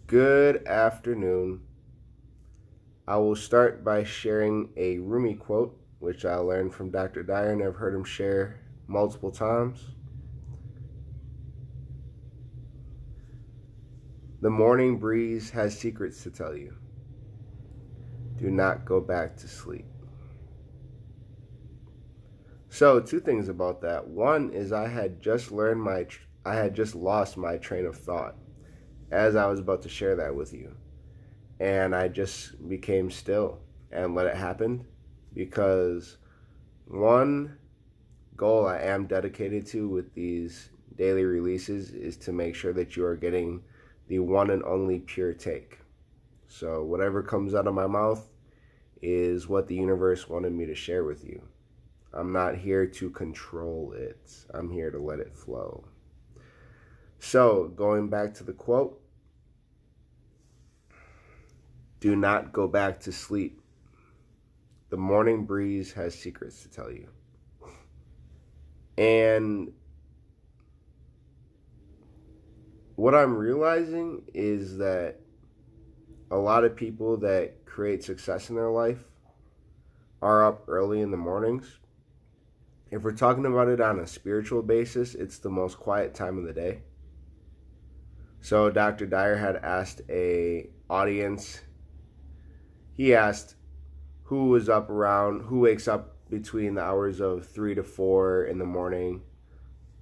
Good afternoon. I will start by sharing a Rumi quote, which I learned from Dr. Dyer and I've heard him share multiple times. The morning breeze has secrets to tell you. Do not go back to sleep. So, two things about that. One is I had just lost my train of thought as I was about to share that with you. And I just became still and let it happen because one goal I am dedicated to with these daily releases is to make sure that you are getting the one and only pure take. So whatever comes out of my mouth is what the universe wanted me to share with you. I'm not here to control it. I'm here to let it flow. So going back to the quote, do not go back to sleep. The morning breeze has secrets to tell you. And what I'm realizing is that a lot of people that create success in their life are up early in the mornings. If we're talking about it on a spiritual basis, it's the most quiet time of the day. So Dr. Dyer had asked a audience, he asked who wakes up between the hours of 3 to 4 in the morning,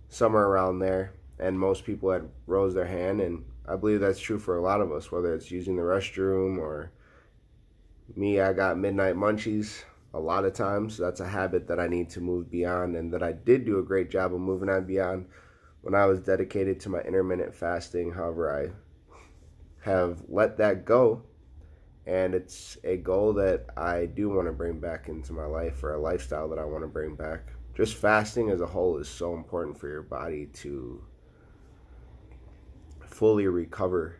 somewhere around there. And most people had rose their hand, and I believe that's true for a lot of us, whether it's using the restroom or me, I got midnight munchies a lot of times. That's a habit that I need to move beyond, and that I did do a great job of moving on beyond when I was dedicated to my intermittent fasting. However, I have let that go, and it's a goal that I do want to bring back into my life, or a lifestyle that I want to bring back. Just fasting as a whole is so important for your body to fully recover.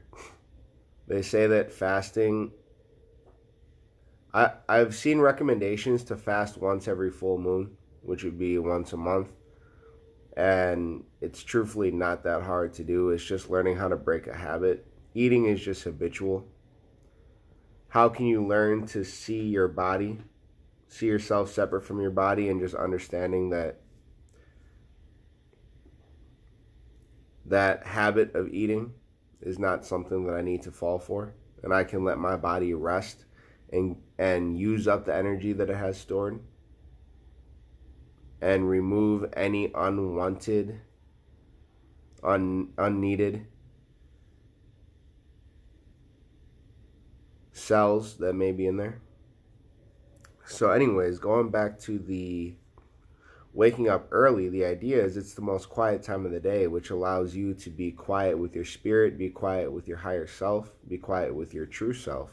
They say that fasting, I've seen recommendations to fast once every full moon, which would be once a month. And it's truthfully not that hard to do. It's just learning how to break a habit. Eating is just habitual. How can you learn to see your body, see yourself separate from your body, and just understanding that that habit of eating is not something that I need to fall for, and I can let my body rest and use up the energy that it has stored and remove any unwanted, unneeded cells that may be in there. So anyways, going back to the waking up early, the idea is it's the most quiet time of the day, which allows you to be quiet with your spirit, be quiet with your higher self, be quiet with your true self.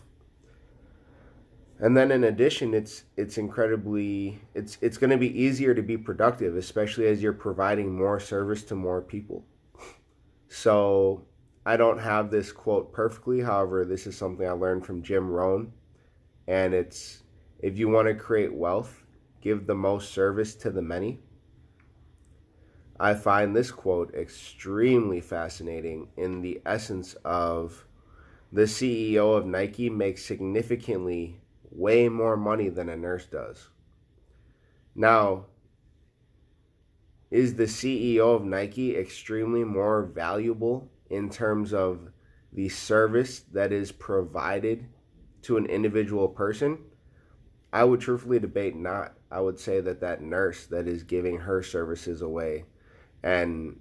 And then in addition, it's going to be easier to be productive, especially as you're providing more service to more people. So I don't have this quote perfectly. However, this is something I learned from Jim Rohn. And it's, if you want to create wealth, give the most service to the many. I find this quote extremely fascinating in the essence of the CEO of Nike makes significantly way more money than a nurse does. Now, is the CEO of Nike extremely more valuable in terms of the service that is provided to an individual person? I would truthfully debate not. I would say that that nurse that is giving her services away and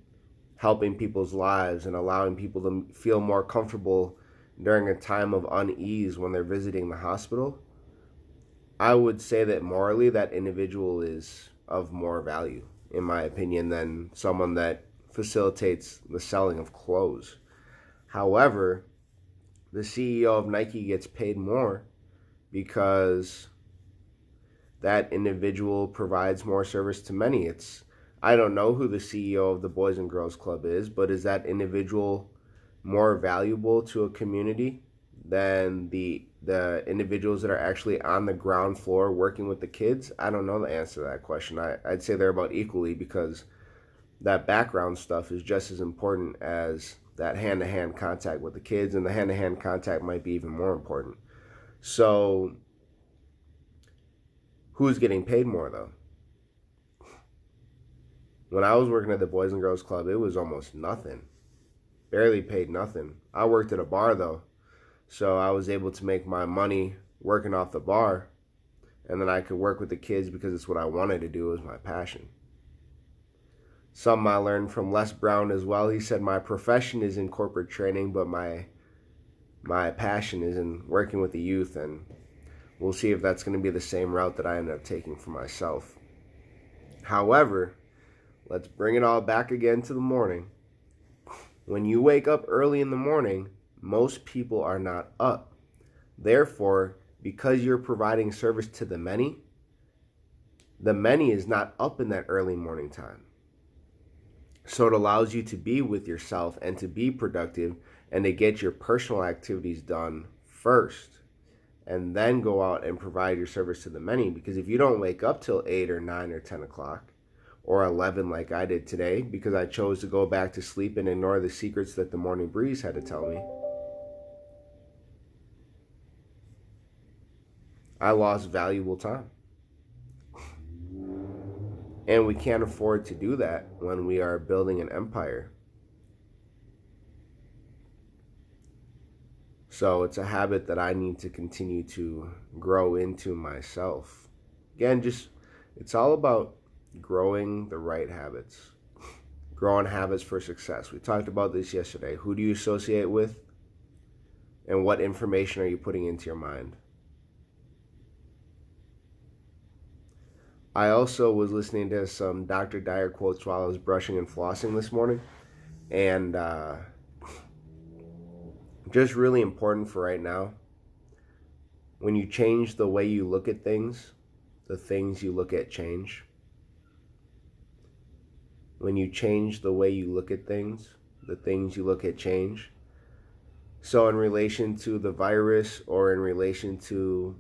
helping people's lives and allowing people to feel more comfortable during a time of unease when they're visiting the hospital, I would say that morally that individual is of more value, in my opinion, than someone that facilitates the selling of clothes. However, the CEO of Nike gets paid more because that individual provides more service to many. I don't know who the CEO of the Boys and Girls Club is, but is that individual more valuable to a community than the individuals that are actually on the ground floor working with the kids? I don't know the answer to that question. I'd say they're about equally, because that background stuff is just as important as that hand-to-hand contact with the kids, and the hand-to-hand contact might be even more important. So who's getting paid more though? When I was working at the Boys and Girls Club, it was almost nothing. Barely paid nothing. I worked at a bar though, so I was able to make my money working off the bar, and then I could work with the kids because it's what I wanted to do. It was my passion. Something I learned from Les Brown as well. He said, my profession is in corporate training, but my passion is in working with the youth, and we'll see if that's going to be the same route that I end up taking for myself. However, let's bring it all back again to the morning. When you wake up early in the morning, most people are not up. Therefore, because you're providing service to the many is not up in that early morning time. So it allows you to be with yourself and to be productive and to get your personal activities done first, and then go out and provide your service to the many. Because if you don't wake up till 8 or 9 or 10 o'clock or 11 like I did today, because I chose to go back to sleep and ignore the secrets that the morning breeze had to tell me, I lost valuable time. And we can't afford to do that when we are building an empire. So it's a habit that I need to continue to grow into myself. Again, it's all about growing the right habits. Growing habits for success. We talked about this yesterday. Who do you associate with? And what information are you putting into your mind? I also was listening to some Dr. Dyer quotes while I was brushing and flossing this morning. And just really important for right now. When you change the way you look at things, the things you look at change. When you change the way you look at things, the things you look at change. So in relation to the virus, or in relation to,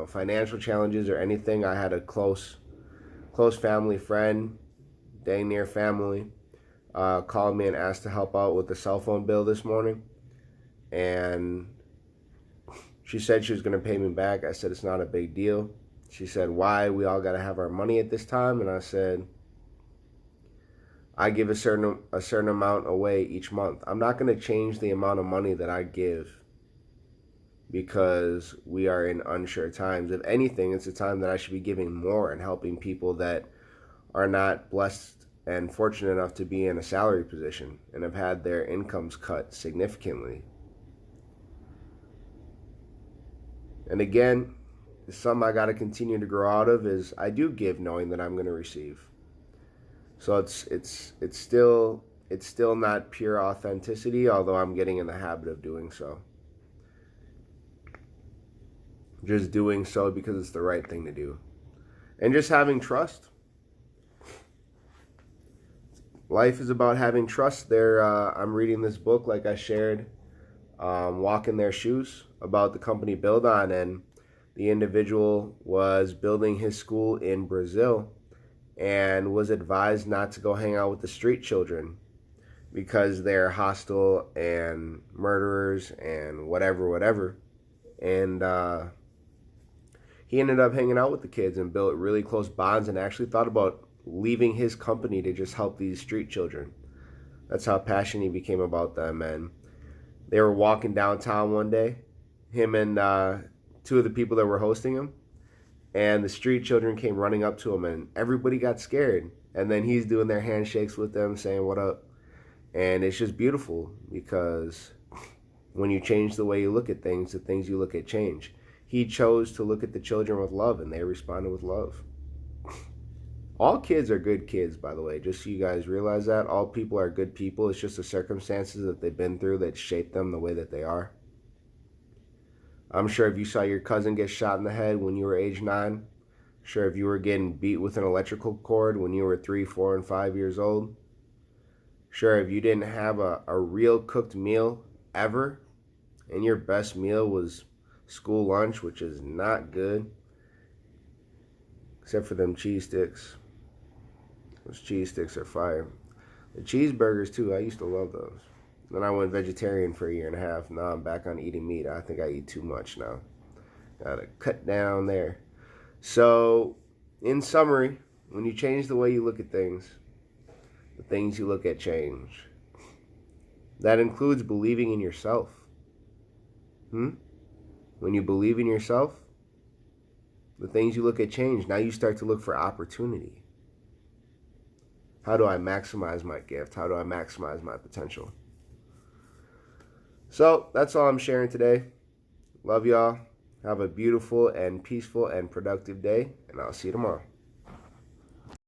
financial challenges or anything, I had a close family friend, dang near family, called me and asked to help out with the cell phone bill this morning. And she said she was going to pay me back. I said, it's not a big deal. She said, why? We all got to have our money at this time. And I said, I give a certain amount away each month. I'm not going to change the amount of money that I give because we are in unsure times. If anything, it's a time that I should be giving more and helping people that are not blessed and fortunate enough to be in a salary position and have had their incomes cut significantly. And again, something I got to continue to grow out of is I do give knowing that I'm going to receive. So it's still not pure authenticity, although I'm getting in the habit of doing so. Just doing so because it's the right thing to do. And just having trust. Life is about having trust. I'm reading this book, like I shared, Walk in Their Shoes, about the company Build On, and the individual was building his school in Brazil and was advised not to go hang out with the street children because they're hostile and murderers and whatever. And he ended up hanging out with the kids and built really close bonds, and actually thought about leaving his company to just help these street children. That's how passionate he became about them. And they were walking downtown one day, him and two of the people that were hosting him, and the street children came running up to him, and everybody got scared. And then he's doing their handshakes with them, saying, what up? And it's just beautiful, because when you change the way you look at things, the things you look at change. He chose to look at the children with love, and they responded with love. All kids are good kids, by the way, just so you guys realize that. All people are good people. It's just the circumstances that they've been through that shape them the way that they are. I'm sure if you saw your cousin get shot in the head when you were age 9, sure if you were getting beat with an electrical cord when you were 3, 4, and 5 years old, sure if you didn't have a real cooked meal ever, and your best meal was school lunch, which is not good, except for them cheese sticks. Those cheese sticks are fire. The cheeseburgers too, I used to love those. Then I went vegetarian for a year and a half. Now I'm back on eating meat. I think I eat too much now. Gotta cut down there. So, in summary, when you change the way you look at things, the things you look at change. That includes believing in yourself. When you believe in yourself, the things you look at change. Now you start to look for opportunity. How do I maximize my gift? How do I maximize my potential? So that's all I'm sharing today. Love y'all. Have a beautiful and peaceful and productive day, and I'll see you tomorrow.